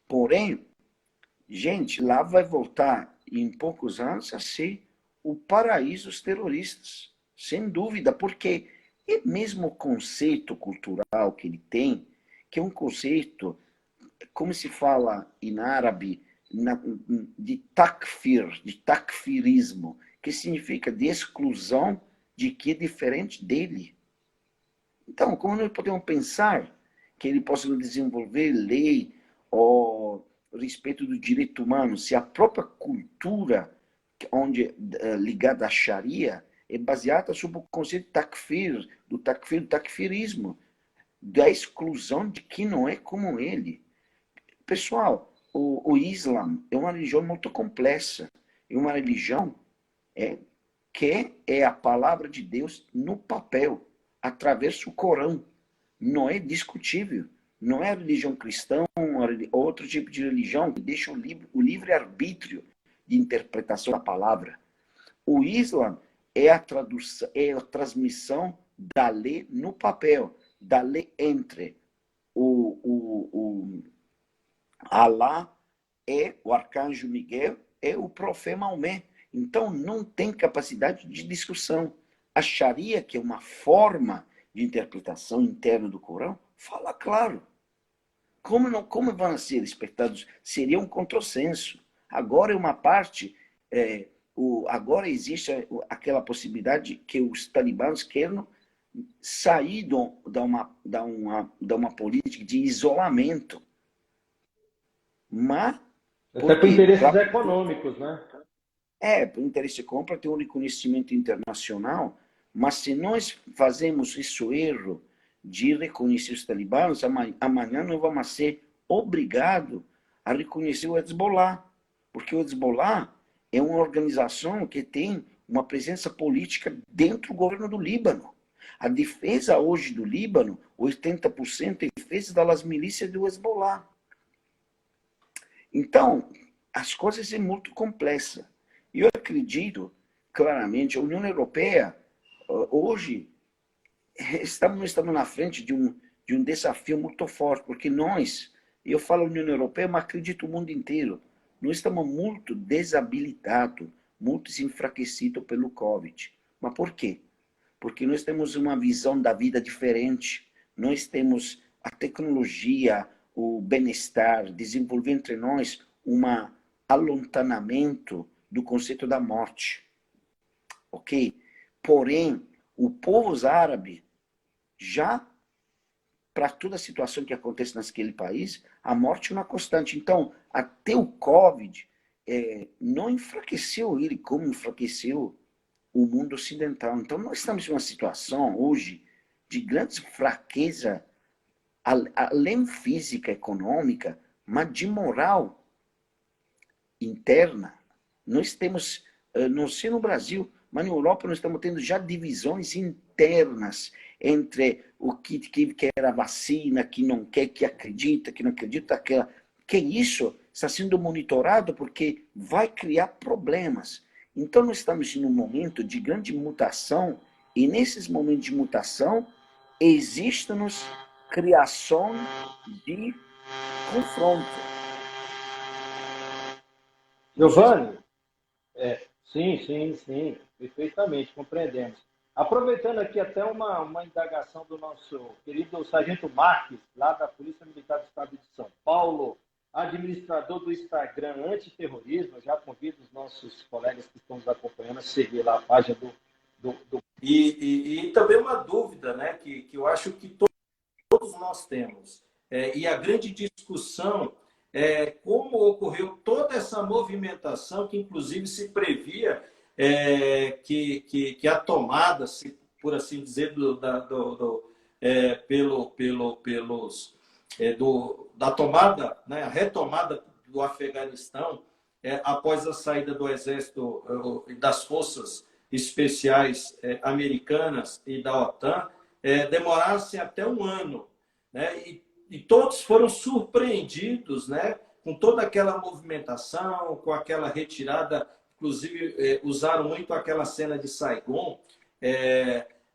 Porém, gente, lá vai voltar, em poucos anos, a ser o paraíso dos terroristas. Sem dúvida, porque é mesmo o conceito cultural que ele tem, que é um conceito, como se fala em árabe, de takfirismo, que significa de exclusão de que é diferente dele. Então, como nós podemos pensar que ele possa desenvolver lei ou respeito do direito humano, se a própria cultura ligada à Sharia é baseada sobre o conceito de do takfirismo, da exclusão de quem não é como ele. Pessoal, o Islã é uma religião muito complexa, é uma religião que é a palavra de Deus no papel, através do Corão. Não é discutível. Não é a religião cristã ou outro tipo de religião que deixa o livre-arbítrio de interpretação da palavra. O Islã é a transmissão da lei no papel, da lei entre o Alá e o arcanjo Miguel e o profeta Maomé. Então, não tem capacidade de discussão. A Sharia, que é uma forma de interpretação interna do Corão, fala claro. Como vão ser respeitados? Seria um contrassenso. Agora é uma parte, agora existe aquela possibilidade que os talibãs querem sair de uma política de isolamento. Mas, até por interesses econômicos, né? Por interesse compra, tem um reconhecimento internacional, mas se nós fazemos esse erro de reconhecer os talibãs, amanhã nós vamos ser obrigados a reconhecer o Hezbollah, porque o Hezbollah é uma organização que tem uma presença política dentro do governo do Líbano. A defesa hoje do Líbano, 80% é defesa das milícias do Hezbollah. Então, as coisas são muito complexas. Eu acredito, claramente, a União Europeia, hoje, estamos na frente de um desafio muito forte, porque eu falo União Europeia, mas acredito o mundo inteiro, nós estamos muito desabilitados, muito enfraquecidos pelo Covid. Mas por quê? Porque nós temos uma visão da vida diferente, nós temos a tecnologia, o bem-estar, desenvolver entre nós um alontanamento do conceito da morte. Ok? Porém, o povo árabe Já para toda a situação que acontece naquele país, a morte é uma constante. Então, até o Covid não enfraqueceu ele como enfraqueceu o mundo ocidental. Então, nós estamos em uma situação hoje de grande fraqueza, além física, econômica, mas de moral interna. Nós temos, não sei no Brasil, mas na Europa nós estamos tendo já divisões internas entre o que quer a vacina, que não quer, que acredita, que não acredita, que isso está sendo monitorado porque vai criar problemas. Então nós estamos em um momento de grande mutação e nesses momentos de mutação existe-nos criação de confronto. Giovanni, sim, perfeitamente, compreendemos. Aproveitando aqui até uma indagação do nosso querido Sargento Marques, lá da Polícia Militar do Estado de São Paulo, administrador do Instagram Antiterrorismo. Já convido os nossos colegas que estão nos acompanhando a seguir lá a página do... E também uma dúvida, né, que eu acho que todos nós temos. E a grande discussão é como ocorreu toda essa movimentação, que inclusive se previa que a tomada, por assim dizer, da tomada, né, a retomada do Afeganistão, após a saída do exército e das forças especiais americanas e da OTAN, demorasse até um ano, né? E todos foram surpreendidos, né, com toda aquela movimentação, com aquela retirada, inclusive usaram muito aquela cena de Saigon.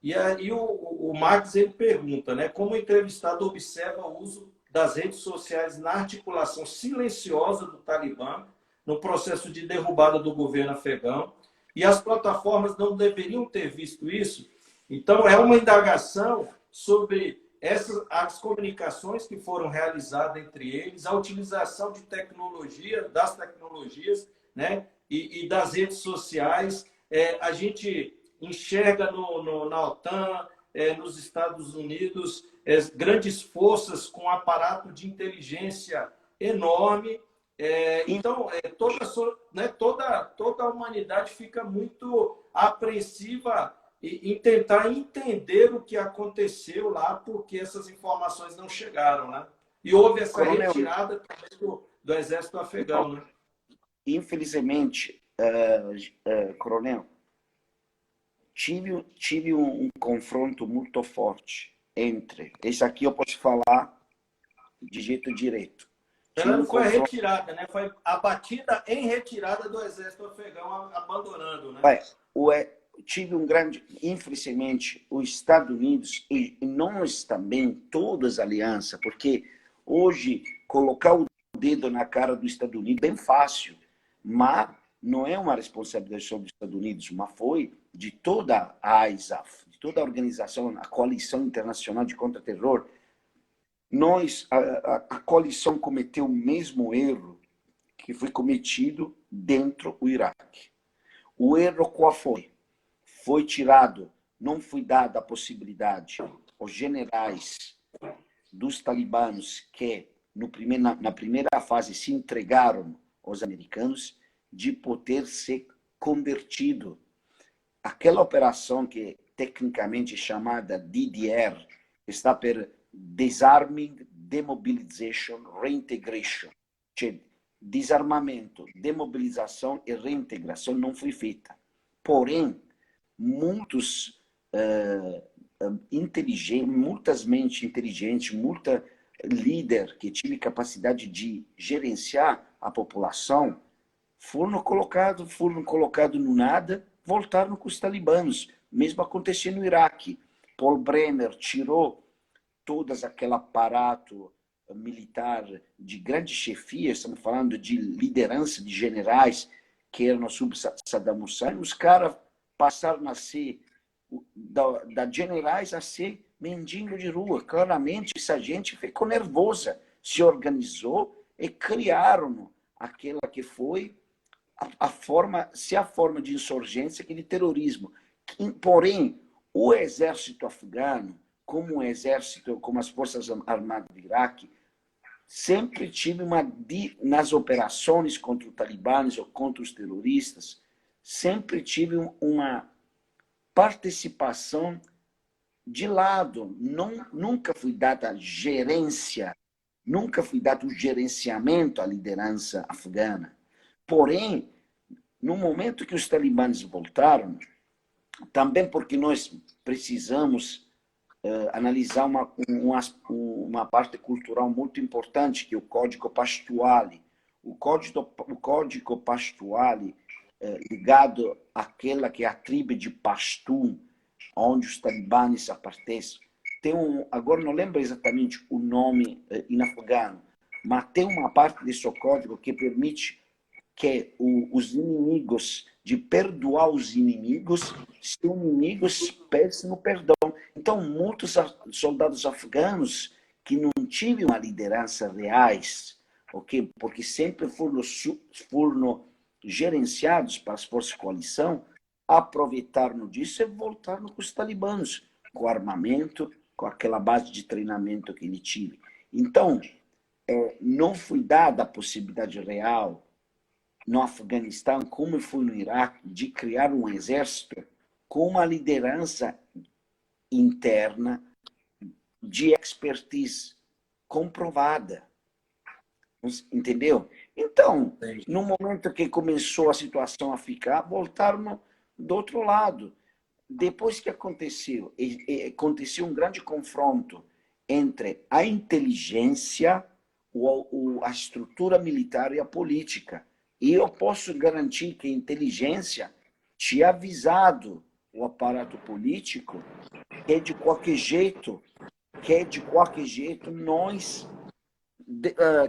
E aí o Max ele pergunta, né, como o entrevistado observa o uso das redes sociais na articulação silenciosa do Talibã no processo de derrubada do governo afegão, e as plataformas não deveriam ter visto isso. Então, é uma indagação sobre as comunicações que foram realizadas entre eles, a utilização de das tecnologias, né, e das redes sociais. A gente enxerga na OTAN, nos Estados Unidos, grandes forças com aparato de inteligência enorme. Então, toda a humanidade fica muito apreensiva em tentar entender o que aconteceu lá, porque essas informações não chegaram, né? E houve essa retirada também do exército afegão, né? Infelizmente, coronel, tive um confronto muito forte entre... Esse aqui eu posso falar de jeito direto. Ela não foi retirada, né? Foi abatida em retirada do exército afegão, abandonando, né? Tive um grande... Infelizmente, os Estados Unidos e nós também, todas as alianças, porque hoje colocar o dedo na cara dos Estados Unidos é bem fácil, mas não é uma responsabilidade só dos Estados Unidos, mas foi de toda a ISAF, de toda a organização, a Coalição Internacional de Contra-Terror. A coalição cometeu o mesmo erro que foi cometido dentro do Iraque. O erro qual foi? Foi tirado, não foi dada a possibilidade aos generais dos talibanos que na primeira fase se entregaram aos americanos de poder ser convertido. Aquela operação que tecnicamente é chamada DDR, está por Disarming, Demobilization, Reintegration. Cioè, desarmamento, demobilização e reintegração não foi feita. Porém, muitas mentes inteligentes, muita líder que tinha capacidade de gerenciar a população, foram colocados no nada, voltaram com os talibanos. Mesmo aconteceu no Iraque. Paul Bremer tirou todas aquele aparato militar de grande chefia, estamos falando de liderança de generais que eram sob Saddam Hussein, os caras passaram a ser da generais a ser mendigo de rua. Claramente, essa gente ficou nervosa, se organizou e criaram aquela que foi a forma de insurgência, aquele terrorismo. Porém, o exército afegano como o exército, como as forças armadas do Iraque, sempre tive nas operações contra os talibãs ou contra os terroristas, sempre tive uma participação de lado. Nunca fui dada gerência, nunca fui dado gerenciamento à liderança afegana. Porém, no momento que os talibãs voltaram, também porque nós precisamos analisar uma parte cultural muito importante, que é o Código Pashtuali. O Código Pashtuali, ligado àquela que é a tribo de Pashtun, onde os talibãs pertencem. Agora não lembro exatamente o nome em afegano, mas tem uma parte desse código que permite que os inimigos, de perdoar os inimigos, se os inimigos pedem o perdão. Então, muitos soldados afegãos que não tinham uma liderança reais, okay? Porque sempre foram gerenciados para as forças de coalição, aproveitaram disso e voltaram com os talibãs, com armamento, com aquela base de treinamento que ele tinha. Então, não foi dada a possibilidade real no Afeganistão, como foi no Iraque, de criar um exército com uma liderança interna de expertise comprovada. Entendeu? Então, no momento que começou a situação a ficar, voltaram do outro lado. Depois que aconteceu um grande confronto entre a inteligência, a estrutura militar e a política. E eu posso garantir que a inteligência tinha avisado o aparato político que de qualquer jeito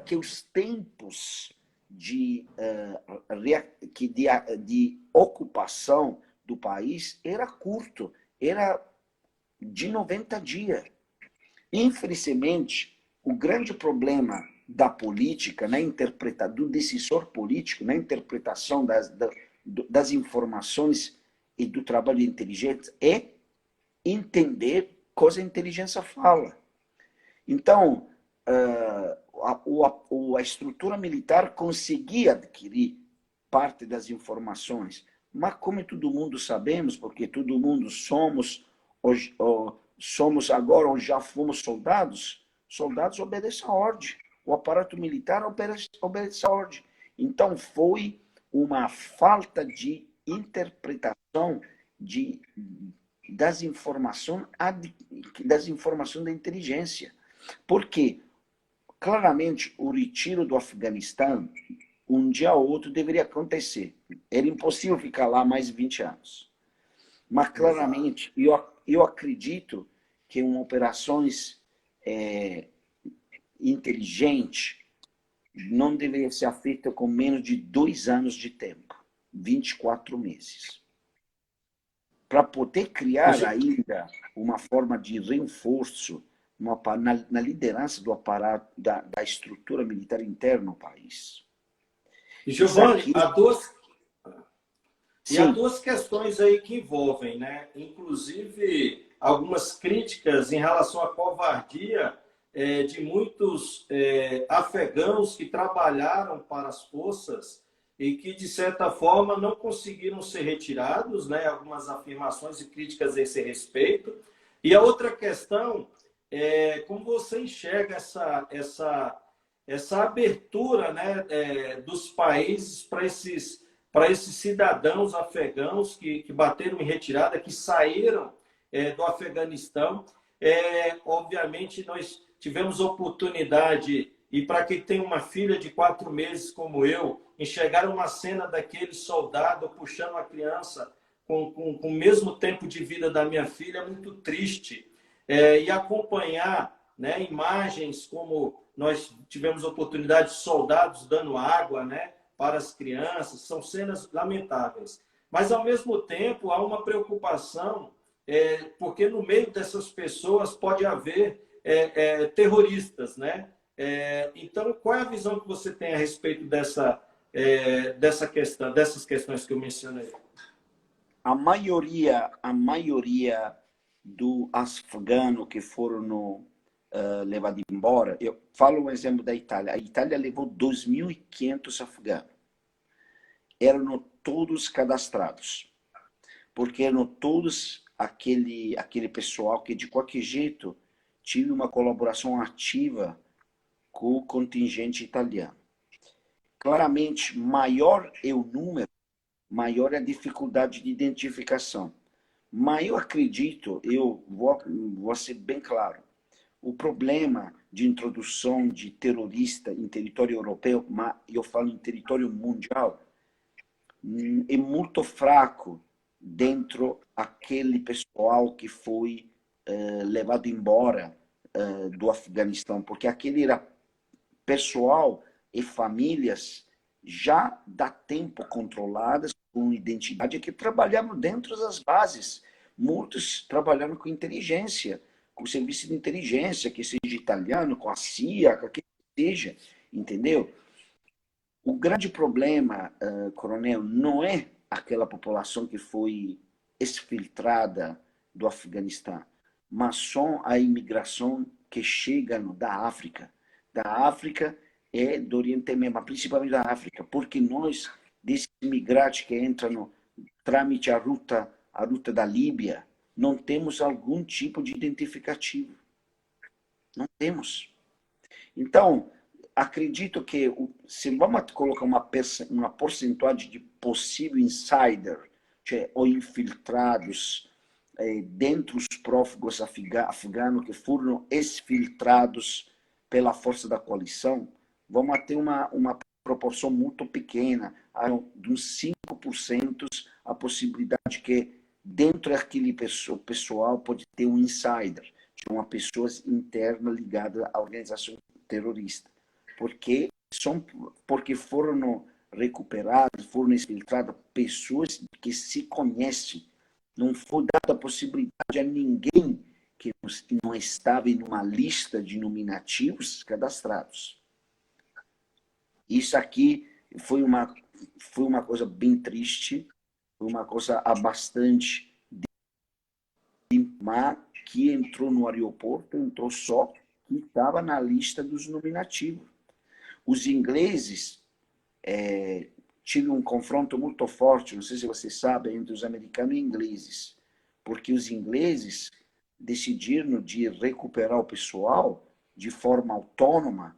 que os tempos de ocupação do país era curto, era de 90 dias. Infelizmente, o grande problema da política, do decisor político, na interpretação das informações e do trabalho inteligente, é entender coisa a inteligência fala. Então, a estrutura militar conseguia adquirir parte das informações, mas como todo mundo sabemos, porque todo mundo somos agora ou já fomos soldados obedecem a ordem. O aparato militar obedece a ordem. Então, foi uma falta de interpretação das informações da inteligência. Porque, claramente, o retiro do Afeganistão, um dia ou outro, deveria acontecer. Era impossível ficar lá mais 20 anos. Mas, claramente, eu acredito que uma operações inteligente não deveria ser feita com menos de 2 anos de tempo, 24 meses. Para poder criar ainda uma forma de reforço na liderança do aparato, da estrutura militar interna no país. Giovanni, há duas questões aí que envolvem, né? Inclusive, algumas críticas em relação à covardia de muitos afegãos que trabalharam para as forças e que, de certa forma, não conseguiram ser retirados, né? Algumas afirmações e críticas a esse respeito. E a outra questão é como você enxerga essa abertura, né, dos países para esses cidadãos afegãos que bateram em retirada, que saíram do Afeganistão. Obviamente, nós tivemos oportunidade, e para quem tem uma filha de 4 meses como eu, enxergar uma cena daquele soldado puxando a criança com o mesmo tempo de vida da minha filha é muito triste. E acompanhar, né, imagens como nós tivemos oportunidade de soldados dando água, né, para as crianças, são cenas lamentáveis. Mas, ao mesmo tempo, há uma preocupação, porque no meio dessas pessoas pode haver terroristas, né? Então, qual é a visão que você tem a respeito dessas questões que eu mencionei? A maioria do afegano que foram levados embora. Eu falo um exemplo da Itália. A Itália levou 2.500 afegãos. Eram todos cadastrados, porque eram todos aquele pessoal que, de qualquer jeito, tive uma colaboração ativa com o contingente italiano. Claramente, maior é o número, maior é a dificuldade de identificação. Mas eu acredito, eu vou ser bem claro, o problema de introdução de terrorista em território europeu, mas eu falo em território mundial, é muito fraco dentro aquele pessoal que foi levado embora do Afeganistão, porque aquele era pessoal e famílias já da tempo controladas com identidade que trabalhavam dentro das bases. Muitos trabalharam com inteligência, com serviço de inteligência, que seja italiano, com a CIA, com que seja, entendeu? O grande problema, coronel, não é aquela população que foi exfiltrada do Afeganistão, mas são a imigração que chega da África. Da África e do Oriente Médio, mas principalmente da África, porque nós, desses imigrantes que entram no trâmite a ruta da Líbia, não temos algum tipo de identificativo. Não temos. Então, acredito que se vamos colocar uma porcentagem de possível insider, ou infiltrados dentro dos prófugos afeganos que foram exfiltrados pela força da coalição, vamos ter uma proporção muito pequena, de uns 5% a possibilidade que dentro daquele pessoal pode ter um insider, uma pessoa interna ligada à organização terrorista. Porque foram recuperadas, foram exfiltradas pessoas que se conhecem. Não foi dada a possibilidade a ninguém que não estava em uma lista de nominativos cadastrados. Isso aqui foi uma coisa bem triste, foi uma coisa bastante mas que entrou no aeroporto, entrou só que estava na lista dos nominativos. Os ingleses tiveram um confronto muito forte, não sei se você sabe, entre os americanos e ingleses, porque os ingleses decidiram de recuperar o pessoal de forma autônoma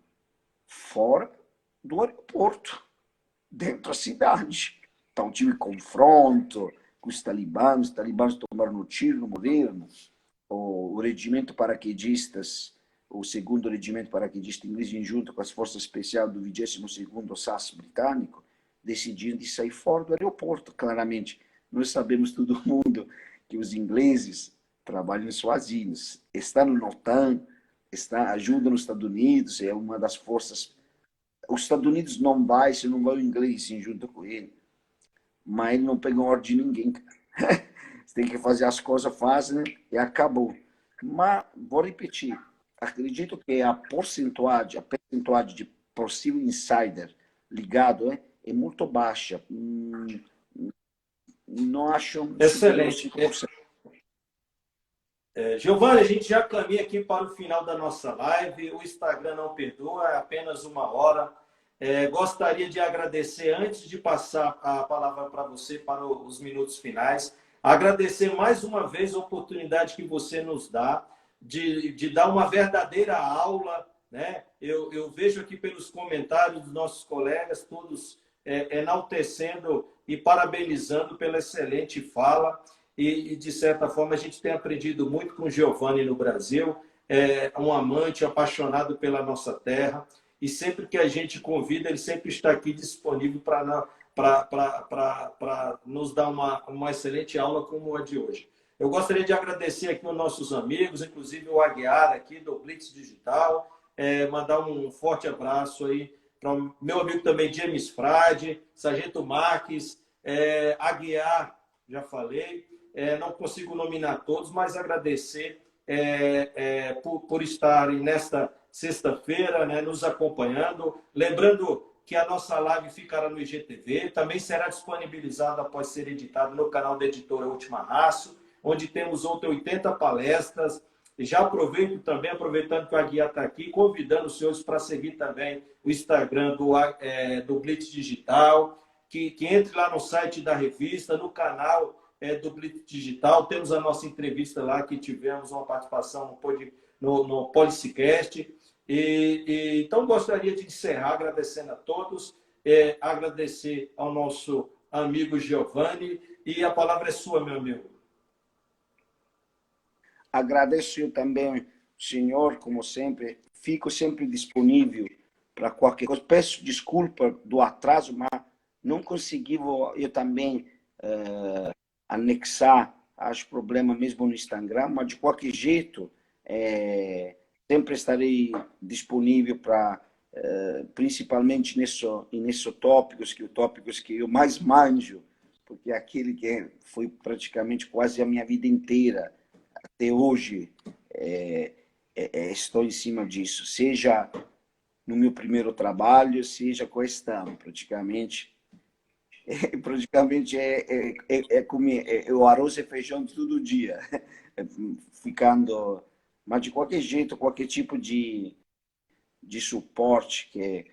fora do aeroporto, dentro da cidade. Então tive confronto com os talibãs tomaram no tiro, não morreram. O regimento paraquedistas, o segundo regimento paraquedista inglês, em junto com as forças especiais do 22º SAS britânico, decidiram de sair fora do aeroporto. Claramente, nós sabemos todo mundo que os ingleses trabalham sozinhos, estão na OTAN, ajudam os Estados Unidos, é uma das forças. Os Estados Unidos não vai, se não vai o inglês sim, junto com ele, mas ele não pega ordem de ninguém. Você tem que fazer as coisas, faz, né? E acabou. Mas, vou repetir, acredito que a percentuagem de possível insider ligado é muito baixa. Não acho... Excelente. Giovanni, a gente já caminha aqui para o final da nossa live. O Instagram não perdoa, é apenas 1 hora. Gostaria de agradecer, antes de passar a palavra para você, para os minutos finais, agradecer mais uma vez a oportunidade que você nos dá de dar uma verdadeira aula, né? Eu vejo aqui pelos comentários dos nossos colegas, todos enaltecendo e parabenizando pela excelente fala. E, de certa forma, a gente tem aprendido muito com o Giovanni no Brasil, um amante apaixonado pela nossa terra, e sempre que a gente convida, ele sempre está aqui disponível para nos dar uma excelente aula como a de hoje. Eu gostaria de agradecer aqui os nossos amigos, inclusive o Aguiar aqui do Blitz Digital, mandar um forte abraço aí para o meu amigo também James Frade, Sargento Marques, Aguiar, já falei. Não consigo nominar todos, mas agradecer por estarem nesta sexta-feira, né, nos acompanhando. Lembrando que a nossa live ficará no IGTV, também será disponibilizada após ser editada no canal da editora Última Raço, onde temos outras 80 palestras. Já aproveito também, aproveitando que o Aguiar está aqui, convidando os senhores para seguir também o Instagram do Blitz Digital, que entre lá no site da revista, no canal do Blitz Digital. Temos a nossa entrevista lá, que tivemos uma participação no Policicast. Então, gostaria de encerrar agradecendo a todos, agradecer ao nosso amigo Giovanni, e a palavra é sua, meu amigo. Agradeço eu também, senhor, como sempre, fico sempre disponível para qualquer coisa. Peço desculpa do atraso, mas não consegui eu também anexar os problemas mesmo no Instagram, mas de qualquer jeito, sempre estarei disponível para, principalmente nesses tópicos que eu mais manjo, porque é aquele que foi praticamente quase a minha vida inteira. Até hoje estou em cima disso, seja no meu primeiro trabalho, seja com esta, praticamente comer o arroz e feijão todo dia, ficando, mas de qualquer jeito, qualquer tipo de suporte que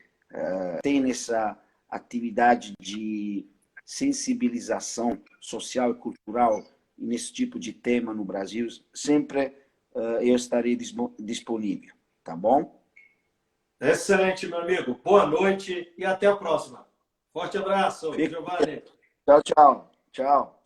tem nessa atividade de sensibilização social e cultural nesse tipo de tema no Brasil, sempre eu estarei disponível, tá bom? Excelente, meu amigo. Boa noite e até a próxima. Forte abraço, Giovanni. Tchau, tchau. Tchau.